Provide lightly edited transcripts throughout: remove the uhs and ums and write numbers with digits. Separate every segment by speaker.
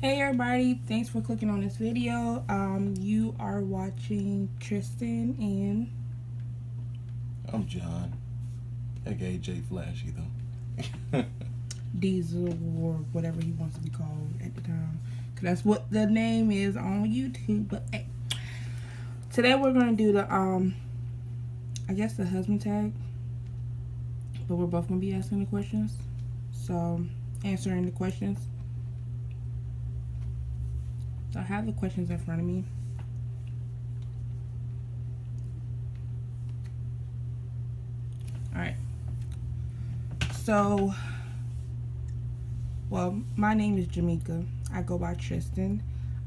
Speaker 1: Hey everybody, thanks for clicking on this video. You are watching Tristan and
Speaker 2: I'm John, aka J Flashy though.
Speaker 1: Diesel or whatever he wants to be called at the time. Cause that's what the name is on YouTube. But hey, today we're gonna do the I guess the husband tag. But we're both gonna be asking the questions. So answering the questions. So I have the questions in front of me. Alright. So, well, my name is Jamaica. I go by Tristan.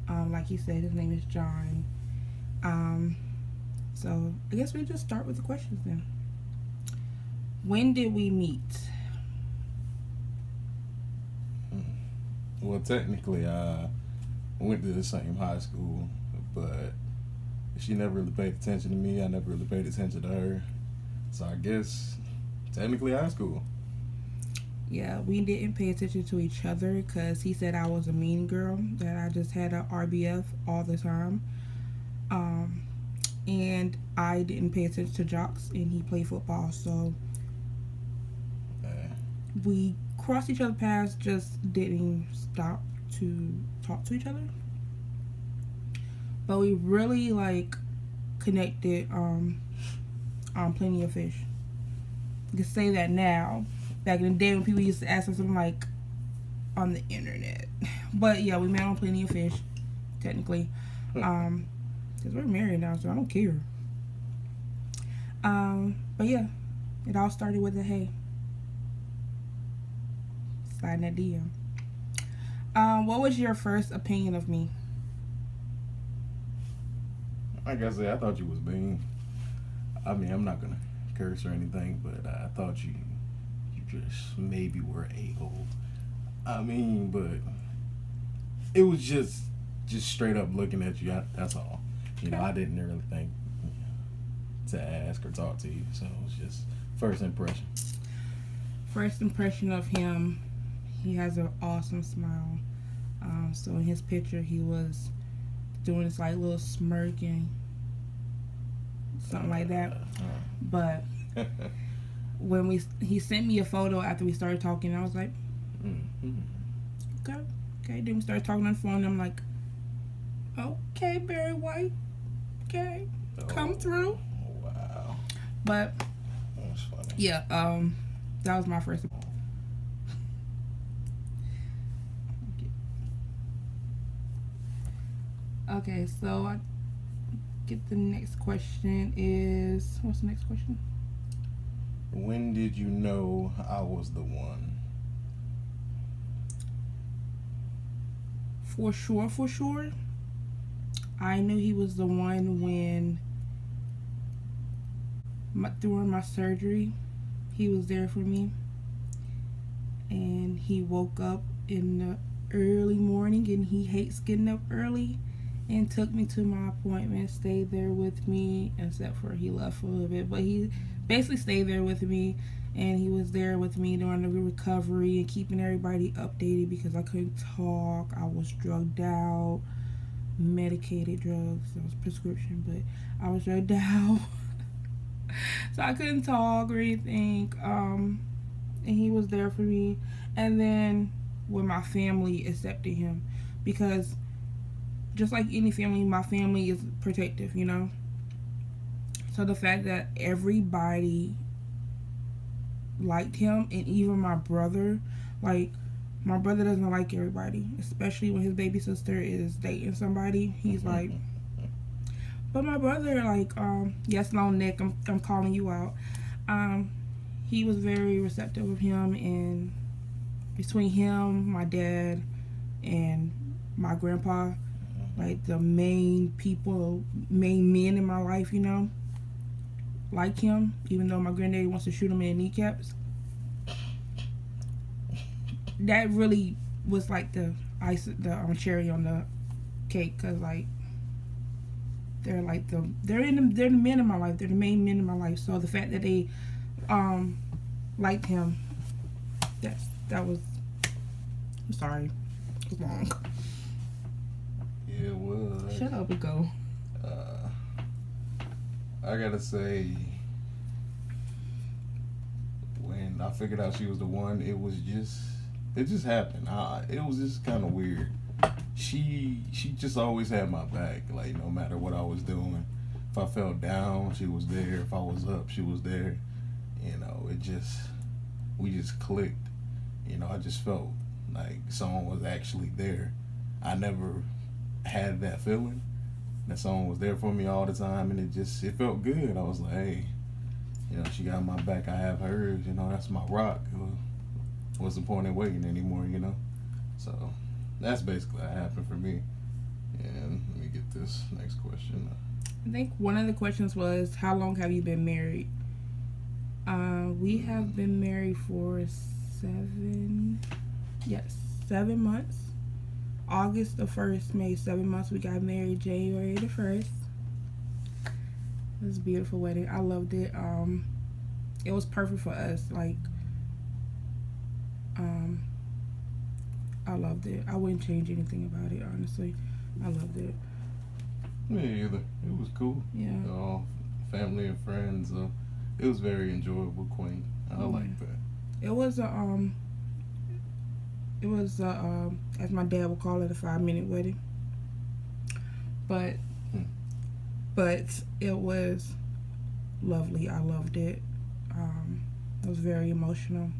Speaker 1: Like he said, his name is John. So I guess we just start with the questions then. When did we meet?
Speaker 2: Well, technically, I went to the same high school, but she never really paid attention to me. I never really paid attention to her. So I guess technically high school.
Speaker 1: Yeah, we didn't pay attention to each other because he said I was a mean girl, that I just had a RBF all the time. And I didn't pay attention to jocks, and he played football, so we crossed each other's paths, just didn't stop to talk to each other. But we really connected on Plenty of Fish. You can say that now. Back in the day when people used to ask us something like on the internet. But yeah, we met on Plenty of Fish, technically. Because we're married now, so I don't care. But yeah, it all started with a hey. Sliding that DM. What was your first opinion of me?
Speaker 2: Like I said, I thought you was mean. I mean, I'm not gonna curse or anything, but I thought you just maybe were a-hole. I mean, but it was just straight up looking at you. That's all. You know, I didn't really think to ask or talk to you, so it was just first impression.
Speaker 1: First impression of him, he has an awesome smile. So in his picture, he was doing this little smirk and something like that. But when he sent me a photo after we started talking, I was like, okay. Then we started talking on the phone, and I'm like, okay, Barry White, okay, come through.
Speaker 2: Wow.
Speaker 1: But
Speaker 2: That's funny.
Speaker 1: yeah, that was my first. Okay, so I get the next question is, what's the next question?
Speaker 2: When did you know I was the one?
Speaker 1: For sure. I knew he was the one when during my surgery, he was there for me. And he woke up in the early morning, and he hates getting up early, and took me to my appointment, stayed there with me, except for he left for a little bit, but he basically stayed there with me, and he was there with me during the recovery and keeping everybody updated because I couldn't talk. I was drugged out, medicated drugs. It was prescription, but I was drugged out. So I couldn't talk or anything. And he was there for me. And then when my family accepted him, because just like any family, my family is protective, you know? So the fact that everybody liked him, and even my brother, my brother doesn't like everybody, especially when his baby sister is dating somebody. He's like, but my brother, yes, long neck, I'm calling you out. He was very receptive of him, and between him, my dad, and my grandpa, the main men in my life, you know, like him, even though my granddaddy wants to shoot him in the kneecaps. That really was the cherry on the cake, because they're the men in my life. They're the main men in my life. So the fact that they liked him, that was, I'm sorry, it was long. Shut up and go.
Speaker 2: I gotta say, when I figured out she was the one, it just happened. It was just kind of weird. She just always had my back. Like, no matter what I was doing, if I felt down, she was there. If I was up, she was there. You know, we just clicked. You know, I just felt like someone was actually there. I never had that feeling that someone was there for me all the time, and it felt good. I was like, hey, you know, she got my back, I have hers. You know, that's my rock. What's the point in waiting anymore? You know, so that's basically what happened for me. And let me get this next question.
Speaker 1: I think one of the questions was, how long have you been married? We have been married for 7 months. August the 1st made 7 months. We got married January the 1st. It was a beautiful wedding. I loved it. It was perfect for us. Like, I loved it. I wouldn't change anything about it, honestly. I loved it.
Speaker 2: Me either. It was cool.
Speaker 1: Yeah.
Speaker 2: All family and friends. It was very enjoyable, quaint. I like that.
Speaker 1: It was as my dad would call it, a 5-minute wedding. But it was lovely. I loved it. It was very emotional.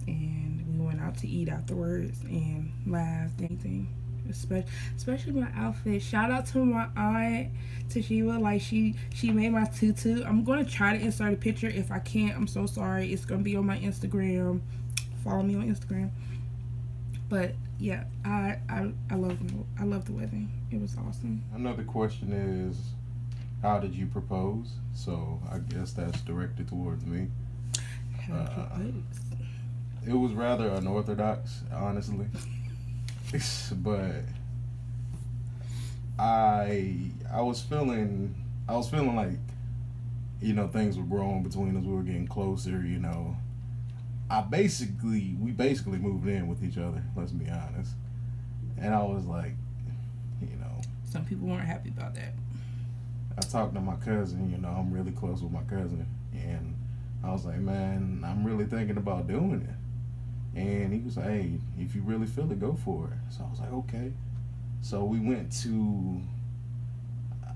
Speaker 1: And we went out to eat afterwards and laughed, anything. Especially my outfit. Shout out to my aunt Tashiva. Like, she made my tutu. I'm gonna try to insert a picture. If I can't, I'm so sorry. It's gonna be on my Instagram. Follow me on Instagram. But yeah, I love the wedding. It was awesome.
Speaker 2: Another question is, how did you propose? So I guess that's directed towards me. It was rather unorthodox, honestly. But I was feeling like, you know, things were growing between us. We were getting closer, you know. We basically moved in with each other, let's be honest. And I was like, you know,
Speaker 1: some people weren't happy about that.
Speaker 2: I talked to my cousin, you know, I'm really close with my cousin, and I was like, man, I'm really thinking about doing it. And he was like, hey, if you really feel it, go for it. So I was like, okay. So we went to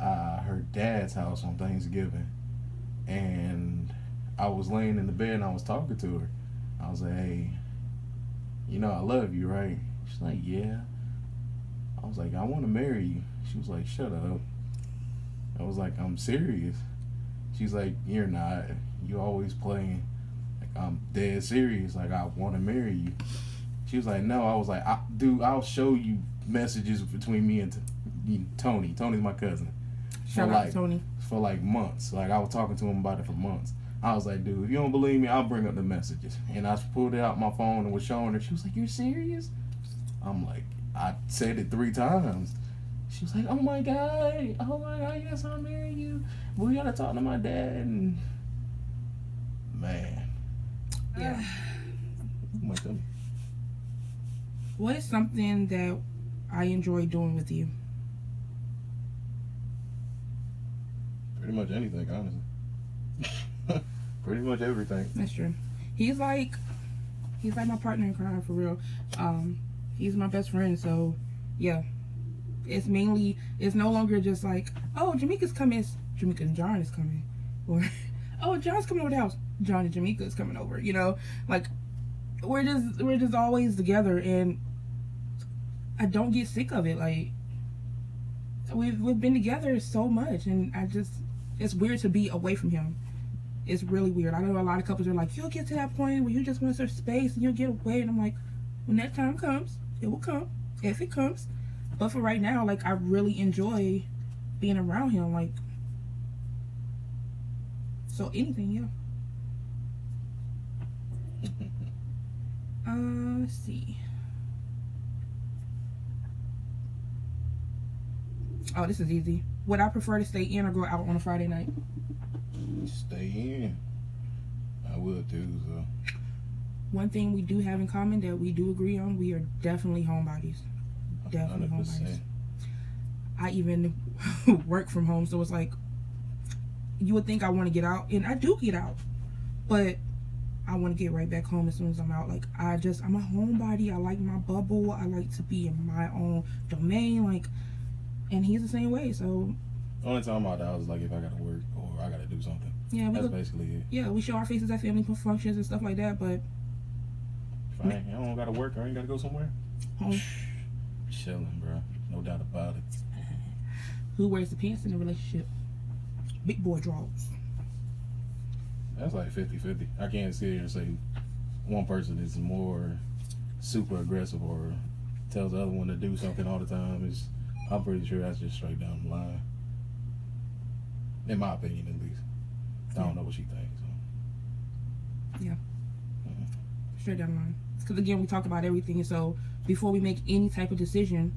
Speaker 2: her dad's house on Thanksgiving, and I was laying in the bed and I was talking to her. I was like, hey, you know, I love you, right? She's like, yeah. I was like, I want to marry you. She was like, shut up. I was like, I'm serious. She's like, you're not. You always playing. I'm dead serious. Like, I want to marry you. She was like, no. I was like, dude, I'll show you messages between me and Tony. Tony's my cousin.
Speaker 1: Shout out to Tony.
Speaker 2: For like months. Like, I was talking to him about it for months. I was like, dude, if you don't believe me, I'll bring up the messages. And I pulled it out my phone and was showing her. She was like, you're serious? I'm like, I said it 3 times. She was like, oh my God, yes, I'll marry you. We gotta talk to my dad. And man.
Speaker 1: Yeah.
Speaker 2: Oh my God.
Speaker 1: What is something that I enjoy doing with you?
Speaker 2: Pretty much anything, honestly. Pretty much everything.
Speaker 1: That's true. He's like my partner in crime, for real. He's my best friend, so yeah. It's no longer just like, oh, Jamaica's coming. Jamaica and John is coming. Or, oh, John's coming over the house. John and Jamaica is coming over. You know, like, we're just always together, and I don't get sick of it. Like, we've been together so much, and it's weird to be away from him. It's really weird. I know a lot of couples are like, you'll get to that point where you just want some space and you'll get away, and I'm like, when that time comes, it will come, if it comes. But for right now, like, I really enjoy being around him. Like, so anything, yeah. Let's see. Oh, this is easy. Would I prefer to stay in or go out on a Friday night?
Speaker 2: Stay in. I would too, so.
Speaker 1: One thing we do have in common that we do agree on, we are definitely homebodies. Definitely
Speaker 2: 100%.
Speaker 1: homebodies. I even work from home, so it's like, you would think I want to get out, and I do get out, but I want to get right back home as soon as I'm out. Like, I'm a homebody. I like my bubble. I like to be in my own domain. Like, and he's the same way. So
Speaker 2: only time I'm out the house is like if I gotta work or I gotta do something.
Speaker 1: yeah,
Speaker 2: That's basically it.
Speaker 1: Yeah, we show our faces at family functions and stuff like that. But
Speaker 2: If I don't gotta work or I ain't gotta go somewhere,
Speaker 1: home,
Speaker 2: chilling, bro. No doubt about it.
Speaker 1: who wears the pants in the relationship? Big boy draws.
Speaker 2: That's like 50-50. I can't sit here and say one person is more super aggressive or tells the other one to do something all the time. I'm pretty sure that's just straight down the line. In my opinion, at least. I don't know what she thinks. So.
Speaker 1: Yeah. Straight down the line. Because again, we talk about everything. So before we make any type of decision,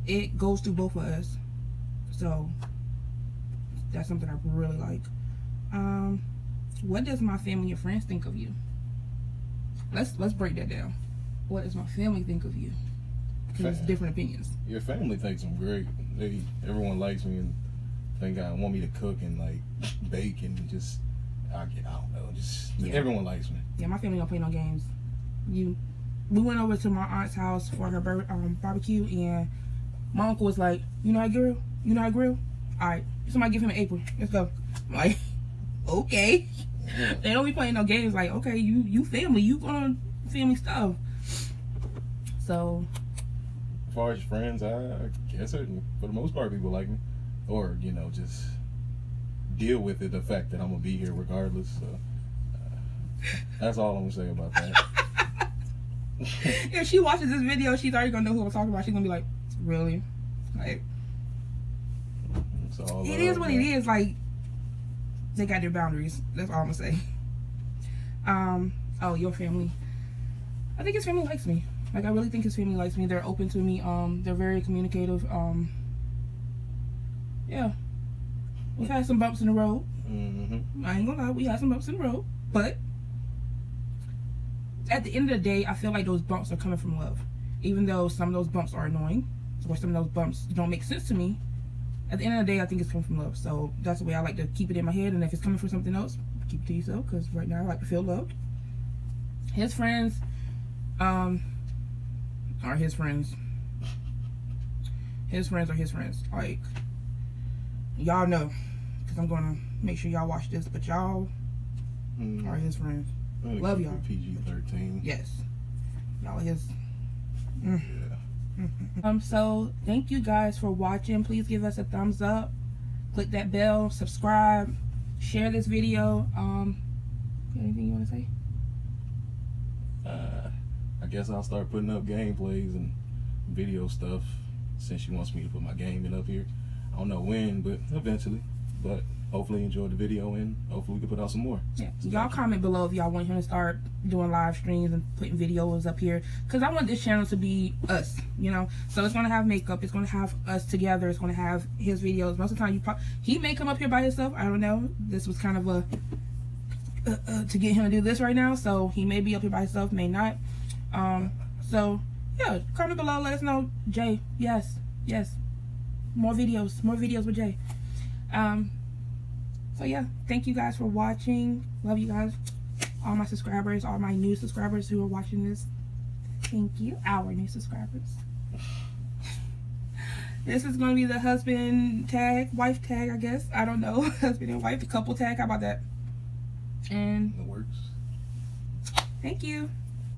Speaker 1: it goes through both of us. So that's something I really like. What does my family and friends think of you? Let's break that down. What does my family think of you? Because it's different opinions.
Speaker 2: Your family thinks I'm great. Everyone likes me and think I want me to cook and like bake and just I don't know. Everyone likes me.
Speaker 1: Yeah, my family don't play no games. We went over to my aunt's house for her barbecue, and my uncle was like, "You know how to grill? You know how to grill? All right, somebody give him an apron. Let's go." I'm like, okay.
Speaker 2: Yeah.
Speaker 1: They don't be playing no games. Like, okay, you family, you on family stuff. So,
Speaker 2: as far as friends, I guess for the most part, people like me, or just deal with it. The fact that I'm gonna be here regardless. So that's all I'm gonna say about that.
Speaker 1: if she watches this video, she's already gonna know who I'm talking about. She's gonna be like, really? Like, it is what it is. Like, they got their boundaries. That's all I'm gonna say. Oh, your family. I think his family likes me. Like, I really think his family likes me. They're open to me. They're very communicative. Yeah. We've had some bumps in the road.
Speaker 2: Mm-hmm.
Speaker 1: I ain't gonna lie, we had some bumps in the road. But at the end of the day, I feel like those bumps are coming from love. Even though some of those bumps are annoying, or some of those bumps don't make sense to me, at the end of the day, I think it's coming from love. So that's the way I like to keep it in my head. And if it's coming from something else, keep it to yourself. Because right now, I like to feel loved. His friends are his friends. His friends are his friends. Like, y'all know. Because I'm going to make sure y'all watch this. But y'all are his friends. Love y'all.
Speaker 2: PG-13.
Speaker 1: Yes. Y'all his.
Speaker 2: Yeah.
Speaker 1: So thank you guys for watching. Please give us a thumbs up, click that bell, subscribe, share this video. Anything you want to say?
Speaker 2: I guess I'll start putting up gameplays and video stuff since she wants me to put my gaming up here. I don't know when, but eventually. But hopefully you enjoyed the video, and hopefully we can put out some more.
Speaker 1: Yeah. Y'all comment below if y'all want him to start doing live streams and putting videos up here, because I want this channel to be us, so it's going to have makeup, it's going to have us together, it's going to have his videos. Most of the time he may come up here by himself. I don't know, this was kind of a to get him to do this right now, so he may be up here by himself, may not. So yeah, comment below, let us know. Jay, yes, more videos with Jay. So yeah, thank you guys for watching. Love you guys. All my subscribers, all my new subscribers who are watching this, thank you. Our new subscribers. This is going to be the husband tag, wife tag, I guess. I don't know. Husband and wife, the couple tag. How about that? And
Speaker 2: It works.
Speaker 1: thank you.